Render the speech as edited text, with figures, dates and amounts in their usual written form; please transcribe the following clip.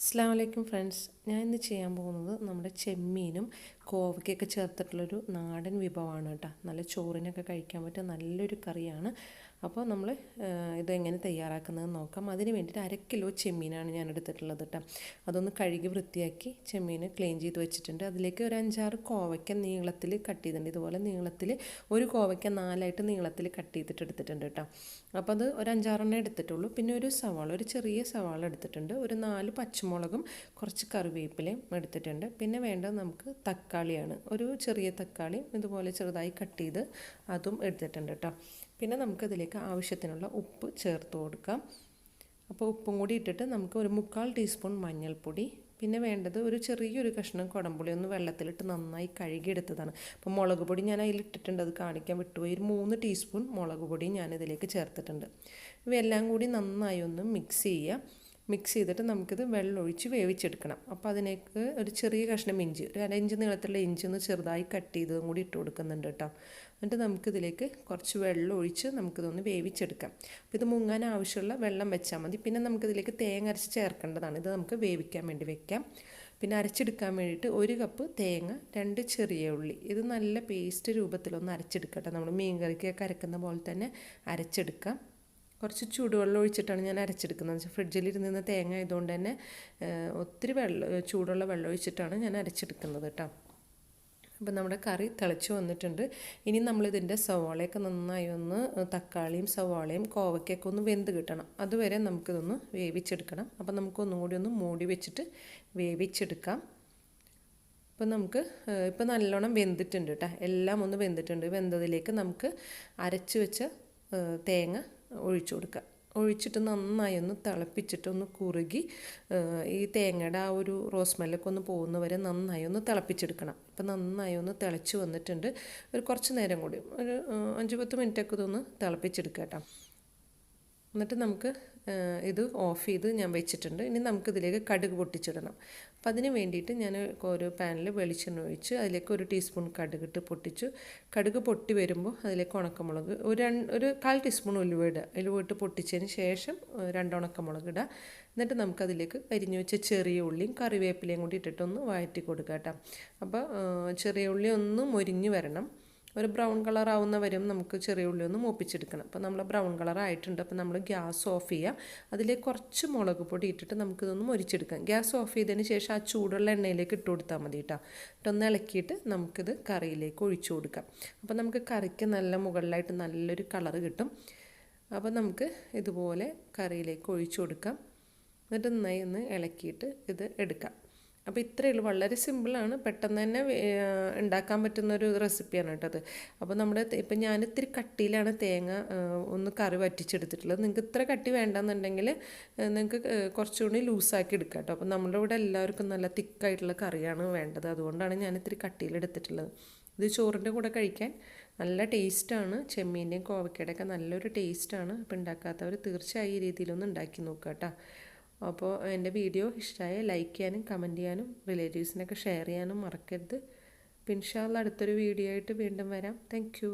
അസ്സലാമു അലൈക്കും ഫ്രണ്ട്സ്, ഞാൻ ഇന്ന് ചെയ്യാൻ പോകുന്നത് നമ്മുടെ ചെമ്മീനും കോവയ്ക്കൊക്കെ ചേർത്തിട്ടുള്ളൊരു നാടൻ വിഭവമാണ് കേട്ടോ. നല്ല ചോറിനൊക്കെ കഴിക്കാൻ പറ്റിയ നല്ലൊരു കറിയാണ്. അപ്പോൾ നമ്മൾ ഇതെങ്ങനെ തയ്യാറാക്കുന്നതെന്ന് നോക്കാം. അതിന് വേണ്ടിയിട്ട് 1 കിലോ ചെമ്മീനാണ് ഞാൻ എടുത്തിട്ടുള്ളത് കേട്ടോ. അതൊന്ന് കഴുകി വൃത്തിയാക്കി ചെമ്മീൻ ക്ലീൻ ചെയ്ത് വെച്ചിട്ടുണ്ട്. അതിലേക്ക് ഒരു 5-6 കോവയ്ക്ക നീളത്തിൽ കട്ട് ചെയ്തിട്ടുണ്ട്. ഇതുപോലെ നീളത്തിൽ ഒരു കോവയ്ക്ക 4ആയിട്ട് നീളത്തിൽ കട്ട് ചെയ്തിട്ട് എടുത്തിട്ടുണ്ട് കേട്ടോ. അപ്പോൾ അത് ഒരു 5-6 എടുത്തിട്ടുള്ളൂ. പിന്നെ ഒരു സവാള, ഒരു ചെറിയ സവാള എടുത്തിട്ടുണ്ട്. ഒരു 4 പച്ചമുളകും കുറച്ച് കറിവേപ്പിലയും എടുത്തിട്ടുണ്ട്. പിന്നെ വേണ്ടത് നമുക്ക് തക്കാളിയാണ്. ഒരു ചെറിയ തക്കാളി ഇതുപോലെ ചെറുതായി കട്ട് ചെയ്ത് അതും എടുത്തിട്ടുണ്ട് കേട്ടോ. പിന്നെ നമുക്കതിലേക്ക് ആവശ്യത്തിനുള്ള ഉപ്പ് ചേർത്ത് കൊടുക്കാം. അപ്പോൾ ഉപ്പും കൂടി ഇട്ടിട്ട് നമുക്ക് ഒരു 3/4 ടീസ്പൂൺ മഞ്ഞൾപ്പൊടി, പിന്നെ വേണ്ടത് ഒരു ചെറിയൊരു കഷ്ണം കുടംപുളി ഒന്ന് വെള്ളത്തിലിട്ട് നന്നായി കഴുകിയെടുത്തതാണ്. അപ്പോൾ മുളക് പൊടി ഞാൻ അതിലിട്ടിട്ടുണ്ട്, അത് കാണിക്കാൻ വിട്ടുപോയി. ഒരു 3 ടീസ്പൂൺ മുളക് പൊടി ഞാനിതിലേക്ക് ചേർത്തിട്ടുണ്ട്. ഇവയെല്ലാം കൂടി നന്നായി ഒന്ന് മിക്സ് ചെയ്യുക. മിക്സ് ചെയ്തിട്ട് നമുക്കിത് വെള്ളമൊഴിച്ച് വേവിച്ചെടുക്കണം. അപ്പോൾ അതിലേക്ക് ഒരു ചെറിയ കഷ്ണം ഇഞ്ചി, ഒരു 1/2 ഇഞ്ച് നീളത്തിലുള്ള ഇഞ്ചി ഒന്ന് ചെറുതായി കട്ട് ചെയ്തതും കൂടി ഇട്ട് കൊടുക്കുന്നുണ്ട് കേട്ടോ. എന്നിട്ട് നമുക്കിതിലേക്ക് കുറച്ച് വെള്ളം ഒഴിച്ച് നമുക്കിതൊന്ന് വേവിച്ചെടുക്കാം. അപ്പോൾ ഇത് മുങ്ങാൻ ആവശ്യമുള്ള വെള്ളം വെച്ചാൽ മതി. പിന്നെ നമുക്കിതിലേക്ക് തേങ്ങ അരച്ച് ചേർക്കേണ്ടതാണ്. ഇത് നമുക്ക് വേവിക്കാൻ വേണ്ടി വെക്കാം. പിന്നെ അരച്ചെടുക്കാൻ വേണ്ടിയിട്ട് 1 കപ്പ് തേങ്ങ, 2 ചെറിയ ഉള്ളി, ഇത് നല്ല പേസ്റ്റ് രൂപത്തിലൊന്ന് അരച്ചെടുക്കട്ടെ. നമ്മൾ മീൻ കറിക്കൊക്കെ അരക്കുന്ന പോലെ തന്നെ അരച്ചെടുക്കാം. കുറച്ച് ചൂടുവെള്ളം ഒഴിച്ചിട്ടാണ് ഞാൻ അരച്ചെടുക്കുന്നത്. ഫ്രിഡ്ജിലിരുന്ന തേങ്ങ ആയതുകൊണ്ട് തന്നെ ഒത്തിരി ചൂടുള്ള വെള്ളം ഒഴിച്ചിട്ടാണ് ഞാൻ അരച്ചെടുക്കുന്നത് കേട്ടോ. അപ്പോൾ നമ്മുടെ കറി തിളച്ച് വന്നിട്ടുണ്ട്. ഇനി നമ്മളിതിൻ്റെ സവാളയൊക്കെ നന്നായി ഒന്ന്, തക്കാളിയും സവാളയും കോവയ്ക്കൊക്കെ ഒന്ന് വെന്ത് കിട്ടണം. അതുവരെ നമുക്കിതൊന്ന് വേവിച്ചെടുക്കണം. അപ്പോൾ നമുക്കൊന്നും കൂടി ഒന്ന് മൂടി വെച്ചിട്ട് വേവിച്ചെടുക്കാം. അപ്പോൾ നമുക്ക് ഇപ്പോൾ നല്ലോണം വെന്തിട്ടുണ്ട് കേട്ടോ. എല്ലാം ഒന്ന് വെന്തിട്ടുണ്ട്. വെന്തതിലേക്ക് നമുക്ക് അരച്ച് വെച്ച തേങ്ങ ഒഴിച്ചു കൊടുക്കുക. ഒഴിച്ചിട്ട് നന്നായി ഒന്ന് തിളപ്പിച്ചിട്ട് ഒന്ന് കുറുകി ഈ തേങ്ങയുടെ ആ ഒരു റോസ് സ്മെല്ലൊക്കെ ഒന്ന് പോകുന്നവരെ നന്നായി ഒന്ന് തിളപ്പിച്ചെടുക്കണം. ഇപ്പം നന്നായി ഒന്ന് തിളച്ച് വന്നിട്ടുണ്ട്. ഒരു കുറച്ച് നേരം കൂടി, ഒരു 5-10 മിനിറ്റൊക്കെ ഇതൊന്ന് തിളപ്പിച്ചെടുക്കുക കേട്ടോ. എന്നിട്ട് നമുക്ക് ഇത് ഓഫ് ചെയ്ത് ഞാൻ വെച്ചിട്ടുണ്ട്. ഇനി നമുക്കിതിലേക്ക് കടുക് പൊട്ടിച്ചിടണം. അപ്പം അതിന് വേണ്ടിയിട്ട് ഞാൻ ഒരു പാനിൽ വെളിച്ചെണ്ണ ഒഴിച്ച് അതിലേക്ക് 1 ടീസ്പൂൺ കടുകിട്ട് പൊട്ടിച്ചു. കടുക് പൊട്ടി വരുമ്പോൾ അതിലേക്ക് ഉണക്കമുളക്, ഒരു 1/4 ടീസ്പൂൺ ഉലുവയിട്ട് പൊട്ടിച്ചതിന് ശേഷം 2 ഉണക്കമുളക് ഇടുക. എന്നിട്ട് നമുക്കതിലേക്ക് അരിഞ്ഞു വെച്ച ചെറിയ ഉള്ളിയും കറിവേപ്പിലയും കൂടി ഇട്ടിട്ടൊന്ന് വഴറ്റി കൊടുക്കുക കേട്ടോ. അപ്പോൾ ചെറിയ ഉള്ളി ഒന്ന് മൊരിഞ്ഞ് വരണം. ഒരു ബ്രൗൺ കളർ ആവുന്ന വരും നമുക്ക് ചെറിയ ഉള്ളി ഒന്ന് മൂപ്പിച്ചെടുക്കണം. അപ്പോൾ നമ്മൾ ബ്രൗൺ കളർ ആയിട്ടുണ്ട്. അപ്പോൾ നമ്മൾ ഗ്യാസ് ഓഫ് ചെയ്യാം. അതിലേക്ക് കുറച്ച് മുളക് പൊടി ഇട്ടിട്ട് നമുക്കിതൊന്ന് മൊരിച്ചെടുക്കാം. ഗ്യാസ് ഓഫ് ചെയ്തതിന് ശേഷം ആ ചൂടുള്ള എണ്ണയിലേക്ക് ഇട്ട് കൊടുത്താൽ മതി കേട്ടോ. ഇട്ടൊന്ന് ഇളക്കിയിട്ട് നമുക്കിത് കറിയിലേക്ക് ഒഴിച്ചു കൊടുക്കാം. അപ്പോൾ നമുക്ക് കറിക്ക് നല്ല മുകളിലായിട്ട് നല്ലൊരു കളറ് കിട്ടും. അപ്പോൾ നമുക്ക് ഇതുപോലെ കറിയിലേക്ക് ഒഴിച്ചു കൊടുക്കാം. എന്നിട്ട് നന്നായി ഒന്ന് ഇളക്കിയിട്ട് ഇത് എടുക്കാം. അപ്പോൾ ഇത്രയേ ഉള്ളൂ. വളരെ സിമ്പിളാണ്, പെട്ടെന്ന് തന്നെ ഉണ്ടാക്കാൻ പറ്റുന്നൊരു റെസിപ്പിയാണ് കേട്ടോ അത്. അപ്പോൾ ഇപ്പം ഞാൻ ഇത്തിരി കട്ടിയിലാണ് തേങ്ങ ഒന്ന് കറി വറ്റിച്ചെടുത്തിട്ടുള്ളത്. നിങ്ങൾക്ക് ഇത്ര കട്ടി വേണ്ടെന്നുണ്ടെങ്കിൽ നിങ്ങൾക്ക് കുറച്ചുകൂടി ലൂസാക്കി എടുക്കാം കേട്ടോ. അപ്പോൾ നമ്മുടെ ഇവിടെ എല്ലാവർക്കും നല്ല തിക്കായിട്ടുള്ള കറിയാണ് വേണ്ടത്. അതുകൊണ്ടാണ് ഞാൻ ഇത്തിരി കട്ടിയിലെടുത്തിട്ടുള്ളത്. ഇത് ചോറിൻ്റെ കൂടെ കഴിക്കാൻ നല്ല ടേസ്റ്റാണ്. ചെമ്മീൻ്റെയും കോവയ്ക്കയുടെയൊക്കെ നല്ലൊരു ടേസ്റ്റാണ്. അപ്പോൾ ഉണ്ടാക്കാത്തവർ തീർച്ചയായും ഈ രീതിയിലൊന്ന് ഉണ്ടാക്കി നോക്കുക കേട്ടോ. അപ്പോൾ എൻ്റെ വീഡിയോ ഇഷ്ടമായ ലൈക്ക് ചെയ്യാനും കമൻറ്റ് ചെയ്യാനും റിലേറ്റീവ്സിനൊക്കെ ഷെയർ ചെയ്യാനും മറക്കരുത്. അപ്പോൾ ഇൻഷാ അല്ലാഹ് അടുത്തൊരു വീഡിയോ ആയിട്ട് വീണ്ടും വരാം. താങ്ക്